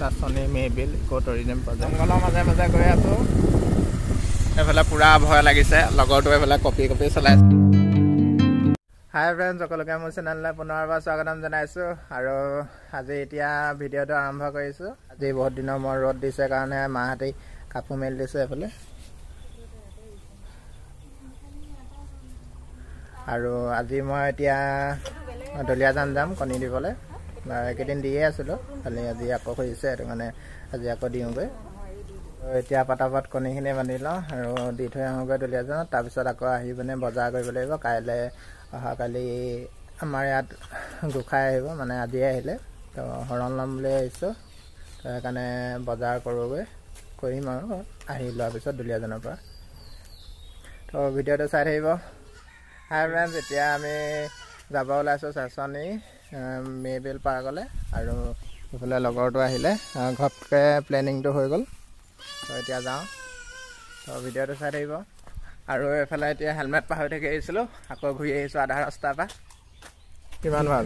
Sasoni merbeel tourism project. জংগলৰ মাজে মাজে গৈ আছো এফালে পুৰা ভয় লাগিছে লগৰটো এফালে কপি চলাই হাই ফ্ৰেন্ডছ সকলোকে মোৰ চেনেললৈ পুনৰবাৰ স্বাগতম জনাইছো আৰু আজি এতিয়া ভিডিঅ'টো আৰম্ভ কৰিছো আজি বহুত দিনৰ মই ৰ'দ দিছে কাৰণে মাহাতি কাপোৰ মেলি দিছে এফালে আৰু আজি মই এতিয়া দলিয়াজান যাম কণী দিবলৈ কেইদিন দিয়ে আছিলো খালি আজি আকৌ হৈছে সেইটো মানে আজি আকৌ দিওঁগৈ এতিয়া পটাপট কণীখিনি বান্ধি লওঁ আৰু দি থৈ আহোঁগৈ দলিয়াজানত তাৰপিছত আকৌ আহি পিনে বজাৰ কৰিব লাগিব কাইলৈ অহাকালি আমাৰ ইয়াত গোখাই আহিব মানে আজি আহিলে তো হৰণ ল'ম বুলি আহিছোঁ তো সেইকাৰণে বজাৰ কৰিম আৰু আহি লোৱাৰ পিছত দলিয়াজানৰ পৰা তো ভিডিঅ'টো চাই থাকিব হাই ফ্ৰেন্ডছ এতিয়া আমি যাব ওলাইছোঁ চাচনি মেৰবেল পাৰ্কলৈ আৰু এইফালে লগৰটো আহিলে ঘপকৈ প্লেনিংটো হৈ গ'ল তো এতিয়া যাওঁ তো ভিডিঅ'টো চাই থাকিব আৰু এইফালে এতিয়া হেলমেট পাহৰি থাকি আহিছিলোঁ আকৌ ঘূৰি আহিছোঁ আধা ৰাস্তাৰ পৰা কিমান ভাল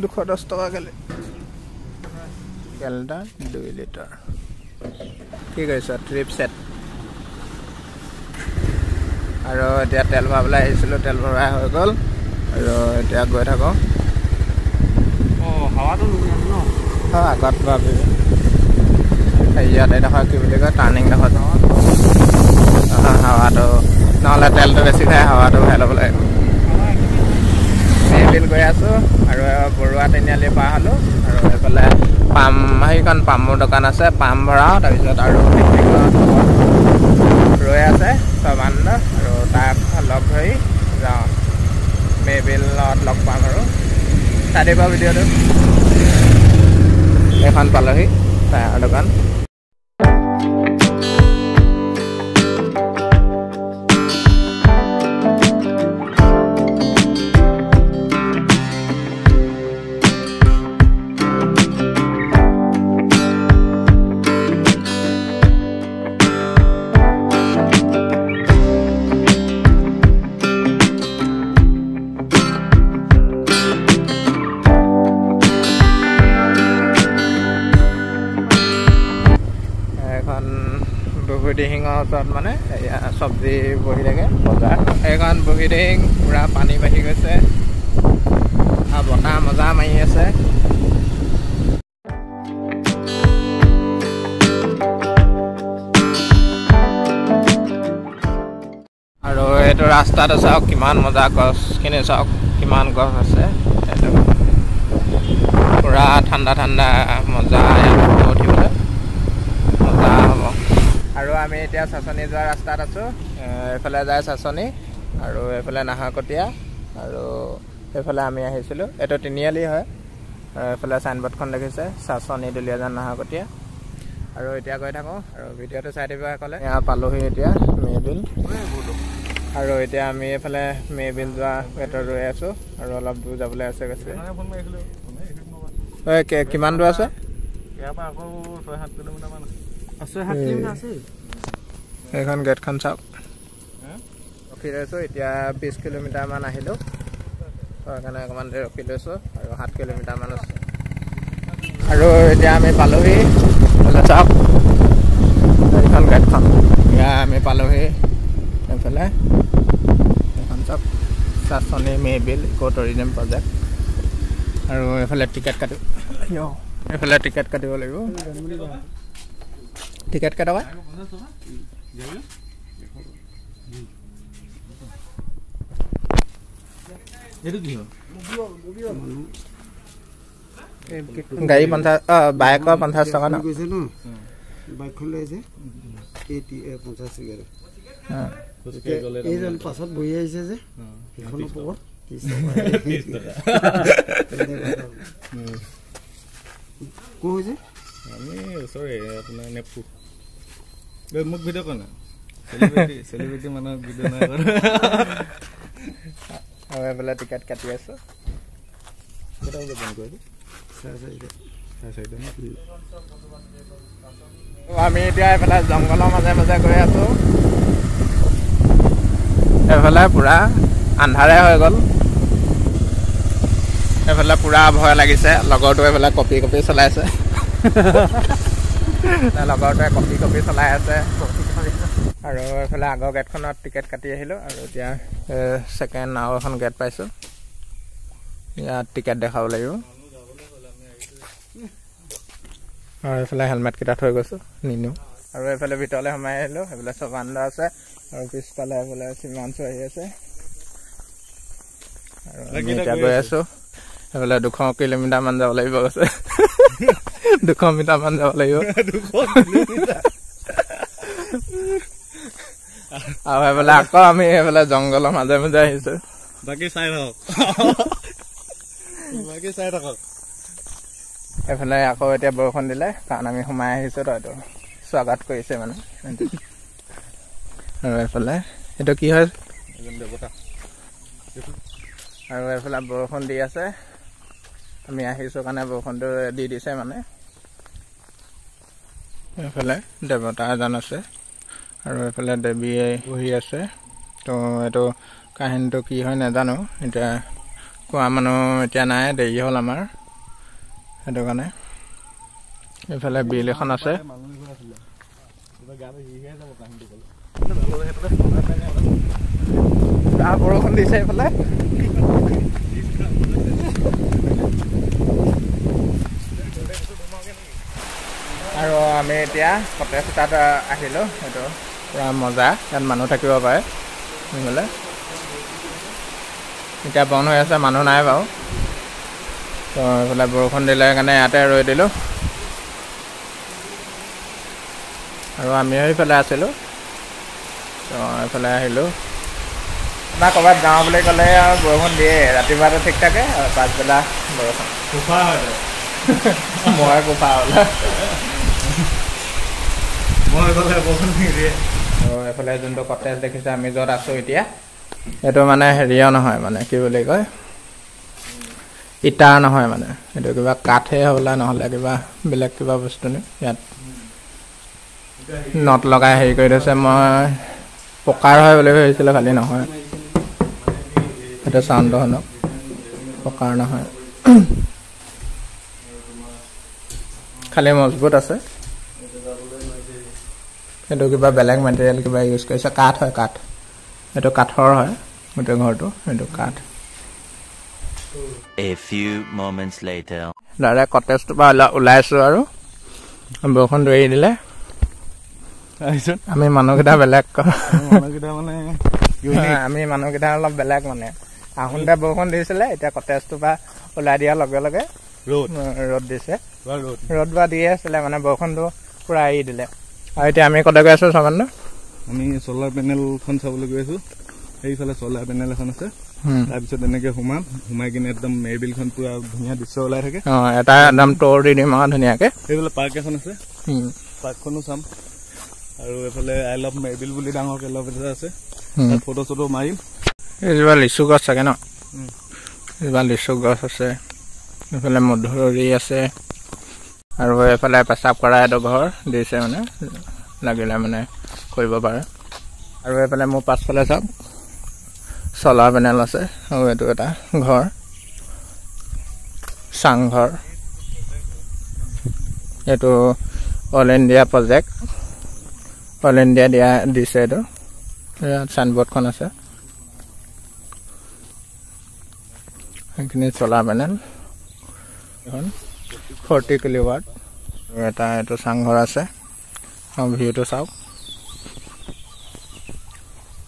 210 টকা কেলে কেলটা 2 লিটাৰ কি কৈছ ট্ৰিপ সেট আৰু এতিয়া তেল ভৰাবলৈ আহিছিলোঁ তেল ভৰাই হৈ গ'ল আৰু এতিয়া গৈ থাকোঁ হাৱাটো ন আগত ভাবি ইয়াত এডোখৰ কি বুলি কয় টাৰ্ণিং ডোখৰ হাৱাটো নহ'লে তেলটো বেছি খাই হাৱাটো খাই ল'ব লাগে মেৰবেল গৈ আছোঁ আৰু বৰুৱা তিনিআলি পাৰ হ'লোঁ আৰু এইফালে পাম সেইখন পামৰ দোকান আছে পাম ভৰাওঁ তাৰপিছত আৰু ৰৈ আছে ছয়মানন্দ আৰু তাক লগ ধৰি যাওঁ মেৰবেলত লগ পাম আৰু চাই দিব ভিডিঅ'টো এখন পালোহি টায়াৰ দোকান বহিদিহিঙৰ ওচৰত মানে চব্জি বহি থাকে বজাৰ এইখন বহিদিহিং পুৰা পানী বাঢ়ি গৈছে আৰু বতাহ মজা মাৰি আছে আৰু এইটো ৰাস্তাটো চাওক কিমান মজা গছখিনি চাওক কিমান গছ আছে এইটো পুৰা ঠাণ্ডা মজা উঠিবলৈ মজা হ'ব আৰু আমি এতিয়া চাচনি যোৱা ৰাস্তাত আছোঁ এইফালে যায় চাচনি আৰু এইফালে নাহৰকটীয়া আৰু এইফালে আমি আহিছিলোঁ এইটো তিনিআলি হয় আৰু এইফালে চাইনবোৰ্ডখন লিখিছে চাচনি দলিয়াজান নাহৰকটীয়া আৰু এতিয়া গৈ থাকোঁ আৰু ভিডিঅ'টো চাই দিব সকলে এয়া পালোহি এতিয়া মেৰবেল আৰু এতিয়া আমি এইফালে মেৰবেল যোৱা বাটত ৰৈ আছোঁ আৰু অলপ দূৰ যাবলৈ আছে গৈছে কিমান দূৰ আছে আকৌ 6-7 কিলোমিটাৰমান আছে এইখন গেটখন চাওক ৰখি লৈছোঁ এতিয়া 20 কিলোমিটাৰমান আহিলোঁ সেইকাৰণে অকণমান দেৰি ৰখি লৈছোঁ আৰু 7 কিলোমিটাৰমান আছে আৰু এতিয়া আমি পালোহি চাওক এইখন গেটখন এতিয়া আমি পালোহি এইফালে এইখন চাওক চাচনি মেৰবেল tourism project আৰু এইফালে টিকেট কাটিব লাগিব টিকেট কেইটকা গাড়ী 50 বাইকৰ 50 টকা ন বাইকখন লৈ যে 50 টকা এইজন পাছত বহি আহিছে যে সেইখনৰ ওপৰত 30 টকা কৈছে আমি ওচৰে আপোনাৰ নেপু মোক ভিডিঅ' কৰা চেলিব্ৰিটি মানুহক ভিডিঅ' নাই কৰা আৰু এইফালে টিকেট কাটি আছোঁ আমি এতিয়া এইফালে জংঘলৰ মাজে মাজে গৈ আছোঁ এইফালে পুৰা আন্ধাৰে হৈ গ'ল এইফালে পুৰা ভয় লাগিছে লগৰটোৱে এইফালে কপি চলাইছে লগৰটোৱে কপি চলাই আছে আৰু এইফালে আগৰ গেটখনত টিকেট কাটি আহিলোঁ আৰু এতিয়া ছেকেণ্ড আৰু এখন গেট পাইছোঁ ইয়াত টিকেট দেখাব লাগিব আৰু এইফালে হেলমেটকেইটা থৈ গৈছোঁ নিনিওঁ আৰু এইফালে ভিতৰলৈ সোমাই আহিলোঁ সেইফালে চব আন্দা আছে আৰু পিছফালে এইফালে সীমাঞ্চু আহি আছে আৰু আমি এতিয়া গৈ আছোঁ এইফালে 200 কিলোমিটাৰমান যাব লাগিব কৈছে 200 মিটাৰমান যাব লাগিব আৰু এইফালে আকৌ আমি এইফালে জংঘলৰ মাজে আহিছোঁ বাকী চাই থাকক এইফালে আকৌ এতিয়া বৰষুণ দিলে কাৰণ আমি সোমাই আহিছোঁ তো এইটো স্বাগত কৰিছে মানে আৰু এইফালে এইটো কি হয় আৰু এইফালে বৰষুণ দি আছে আমি আহিছোঁ কাৰণে বৰষুণটো দি দিছে মানে এইফালে দেৱতা এজন আছে আৰু এইফালে দেৱীয়ে বহি আছে তো এইটো কাহিনীটো কি হয় নাজানো এতিয়া কোৱা মানুহ এতিয়া নাই দেৰি হ'ল আমাৰ সেইটো কাৰণে এইফালে বিল এখন আছে বৰষুণ দিছে এইফালে আৰু আমি এতিয়া কটেজ তাত আহিলোঁ সেইটো পুৰা মজা ইয়াত মানুহ থাকিব পাৰে বোলে এতিয়া বন্ধ হৈ আছে মানুহ নাই বাৰু তো এইফালে বৰষুণ দিলে কাৰণে ইয়াতে ৰৈ দিলোঁ আৰু আমি এইফালে আছিলোঁ তো এইফালে আহিলোঁ আপোনাৰ ক'ৰবাত যাওঁ বুলি ক'লে আৰু বৰষুণ দিয়ে ৰাতিপুৱাটো ঠিক থাকে আৰু পাছবেলা বৰষুণ কোফা হয় মই কোফা হ'লে আৰু এইফালে যোনটো কটেজ দেখিছে আমি য'ত আছোঁ এতিয়া এইটো মানে হেৰিও নহয় মানে কি বুলি কয় ইটাৰ নহয় মানে এইটো কিবা কাঠহে হ'বলা নহ'লে কিবা বেলেগ কিবা বস্তু নি ইয়াত নট লগাই হেৰি কৰি থৈছে মই পকাৰ হয় বুলি ভাবিছিলোঁ খালি নহয় সেইটো চাউণ্ড শুনক পকাৰ নহয় খালি মজবুত আছে এইটো কিবা বেলেগ মেটেৰিয়েল কিবা ইউজ কৰিছে কাঠ হয় কাঠ এইটো কাঠৰ হয় গোটেই ঘৰটো এইটো কাঠ A few moments later. Direct কটেজটোৰ পৰা ওলাইছোঁ আৰু বৰষুণ ধৰি দিলে আমি মানুহকেইটা বেলেগ আমি মানুহকেইটা অলপ বেলেগ মানে আহোঁতে বৰষুণ দিছিলে এতিয়া কটেজটোৰ পৰা ওলাই দিয়াৰ লগে লগে ৰ'দ দিছে ৰ'দ বা দিয়ে আছিলে মানে বৰষুণটো পুৰা এৰি দিলে আৰু এতিয়া আমি ক'তে গৈ আছোঁ চাবান আমি চলাৰ পেনেলখন চাবলৈ গৈ আছোঁ সেইফালে চলাৰ পেনেল এখন আছে তাৰপিছত এনেকে সোমাই কিনে একদম মেৰবিলখন পুৰা ধুনীয়া দৃশ্য ওলাই থাকে এটা একদম ট'ৰ দি দিম আৰু ধুনীয়াকে সেইফালে পাৰ্ক এখন আছে পাৰ্কখনো চাম আৰু এইফালে আই লাভ মেৰবিল বুলি ডাঙৰকে লভ এটা আছে তাত ফটো চটো মাৰিম এইজোপা লিচু গছ চাগে ন এইজোপা লিচু গছ আছে এইফালে মধুৰি আছে আৰু এইফালে পেচাব কৰা এইটো ঘৰ দিছে মানে লাগিলে মানে কৰিব পাৰে আৰু এইফালে মোৰ পাছফালে চাওক চলাৰ পেনেল আছে আৰু এইটো এটা ঘৰ চাংঘৰ এইটো all India project all India দিছে এইটো ইয়াত চাইনবোৰ্ডখন আছে সেইখিনি চলাৰ পেনেল এখন 40 কিলোৱাট আৰু এটা এইটো চাংঘৰ আছে আৰু ভিউটো চাওক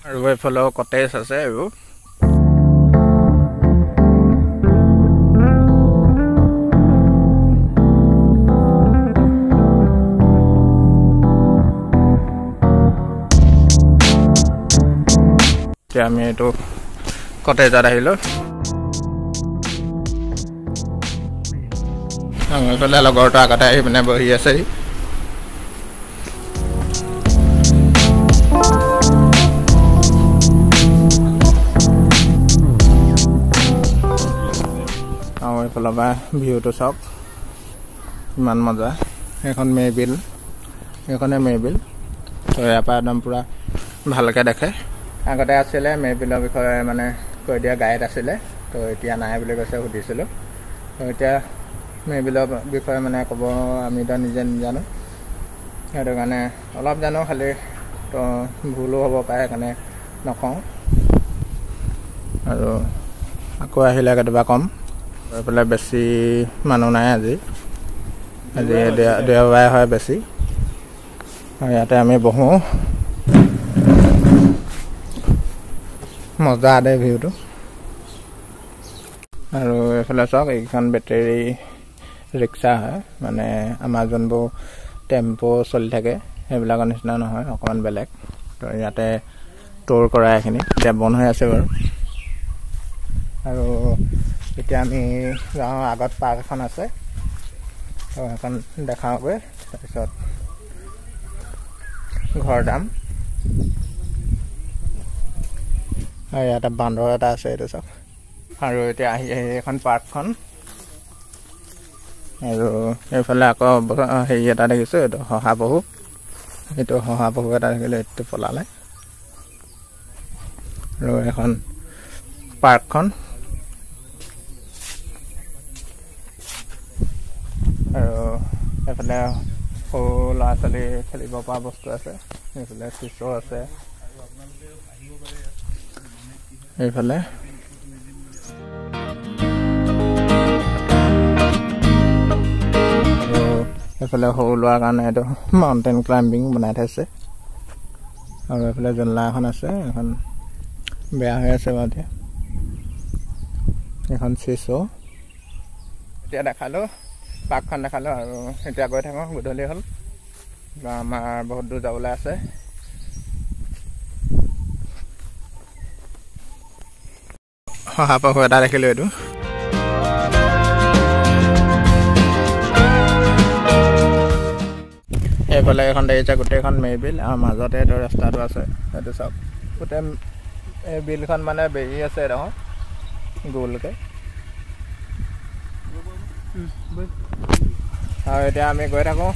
আৰু এইফালেও কটেজ আছে এইবোৰ এতিয়া আমি এইটো কটেজত আহিলোঁ এইফালে লগৰটো আগতে আহি পিনে বহি আছে আৰু এইফালৰ পৰা ভিউটো চাওক ইমান মজা এইখন মেৰবিল এইখনে মেৰবিল তো ইয়াৰ পৰা একদম পুৰা ভালকৈ দেখে আগতে আছিলে মেৰবিলৰ বিষয়ে মানে কৈ দিয়া গাইড আছিলে তো এতিয়া নাই বুলি কৈছে সুধিছিলোঁ এতিয়া মেবিলৰ বিষয়ে মানে ক'ব আমিতো নিজে নাজানো সেইটো কাৰণে অলপ জানো খালি তো ভুলো হ'ব পাৰে সেইকাৰণে নকওঁ আৰু আকৌ আহিলে কেতিয়াবা কম গৈ পেলাই বেছি মানুহ নাই আজি দেওবাৰে হয় বেছি আৰু ইয়াতে আমি বহোঁ মজা দে ভিউটো আৰু এইফালে চাওক এইখন বেটেৰী ৰিক্সা হয় মানে আমাৰ যোনবোৰ টেম্পো চলি থাকে সেইবিলাকৰ নিচিনা নহয় অকণমান বেলেগ তো ইয়াতে ট'ৰ কৰা এইখিনি এতিয়া বন্ধ হৈ আছে বাৰু আৰু এতিয়া আমি যাওঁ আগত পাৰ্ক এখন আছে তো সেইখন দেখাওঁগৈ তাৰপিছত ঘৰ যাম আৰু ইয়াতে বান্দৰ এটা আছে এইটো চাওক আৰু এতিয়া আহি এখন পাৰ্কখন আৰু এইফালে আকৌ হেৰি এটা দেখিছোঁ এইটো শহাপহু এটা দেখিলোঁ এইটো পলালে আৰু এখন পাৰ্কখন আৰু এইফালে সৰু ল'ৰা ছোৱালী খেলিব পৰা বস্তু আছে এইফালে চিচো আছে এইফালে এইফালে সৰু লোৱাৰ কাৰণে এইটো মাউণ্টেইন ক্লাইম্বিং বনাই থৈছে আৰু এইফালে জোলনা এখন আছে এখন বেয়া হৈ আছে বাৰু এতিয়া এখন চিচো এতিয়া দেখালোঁ পাৰ্কখন দেখালোঁ আৰু এতিয়া গৈ থাকোঁ গধূলি হ'ল আমাৰ বহুত দূৰ যাবলৈ আছে শহাপহু এটা দেখিলোঁ এইটো এইফালে এখন দেখিছে গোটেইখন মেবিল আৰু মাজতে এইটো ৰাস্তাটো আছে সেইটো চাওক গোটেই এই বিলখন মানে বেৰি আছে দেখোন গোলকৈ আৰু এতিয়া আমি গৈ থাকোঁ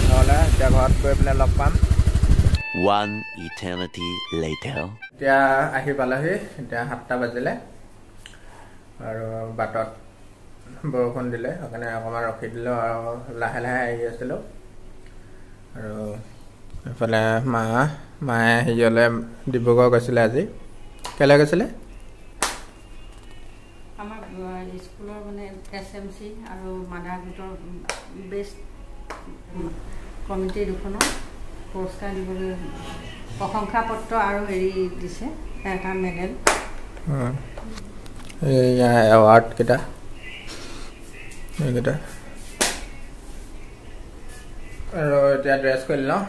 নহ'লে এতিয়া ঘৰত গৈ পেলাই লগ পাম One eternity later. এতিয়া আহি পালেহি এতিয়া 7টা বাজিলে আৰু বাটত বৰষুণ দিলে সেইকাৰণে অকণমান ৰখি দিলোঁ আৰু লাহে লাহে আহি আছিলোঁ আৰু এইফালে মায়ে হেৰিয়লৈ ডিব্ৰুগড় গৈছিলে আজি কেলৈ গৈছিলে আমাৰ স্কুলৰ মানে SMC আৰু মাদাৰ গোটৰ বেষ্ট কমিটি দুখনৰ পুৰস্কাৰ দিবলৈ প্ৰশংসা পত্ৰ আৰু হেৰি দিছে এটা মেডেল এৱাৰ্ডকেইটা এইকেইটা আৰু এতিয়া ড্ৰেছ কৰি লওঁ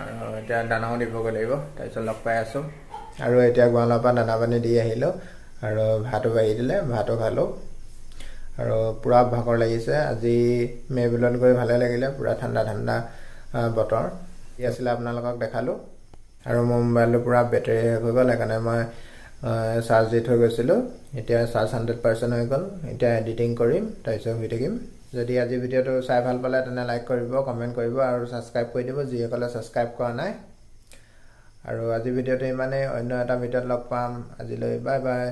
আৰু এতিয়া দানাও দিবগৈ লাগিব তাৰপিছত লগ পাই আছোঁ আৰু এতিয়া গঁৰালৰ পৰা দানা পানী দি আহিলোঁ আৰু ভাতো বাঢ়ি দিলে ভাতো খালোঁ আৰু পূৰা ভাগৰ লাগিছে আজি মেবিলত গৈ ভালে লাগিলে পূৰা ঠাণ্ডা বতৰ কি আছিলে আপোনালোকক দেখালোঁ আৰু মোৰ মোবাইলটো পূৰা বেটেৰী শেষ হৈ গ'ল সেইকাৰণে মই চাৰ্জ দি থৈ গৈছিলোঁ এতিয়া চাৰ্জ 100% হৈ গ'ল এতিয়া এডিটিং কৰিম তাৰপিছত শুই থাকিম যদি আজি ভিডিঅ'টো চাই ভাল পালে তেনে লাইক কৰিব কমেণ্ট কৰিব আৰু ছাবস্ক্ৰাইব কৰি দিব যিসকলে ছাবস্ক্ৰাইব কৰা নাই আৰু আজি ভিডিঅ'টো ইমানেই অন্য এটা ভিডিঅ'ত লগ পাম আজিলৈ বাই বাই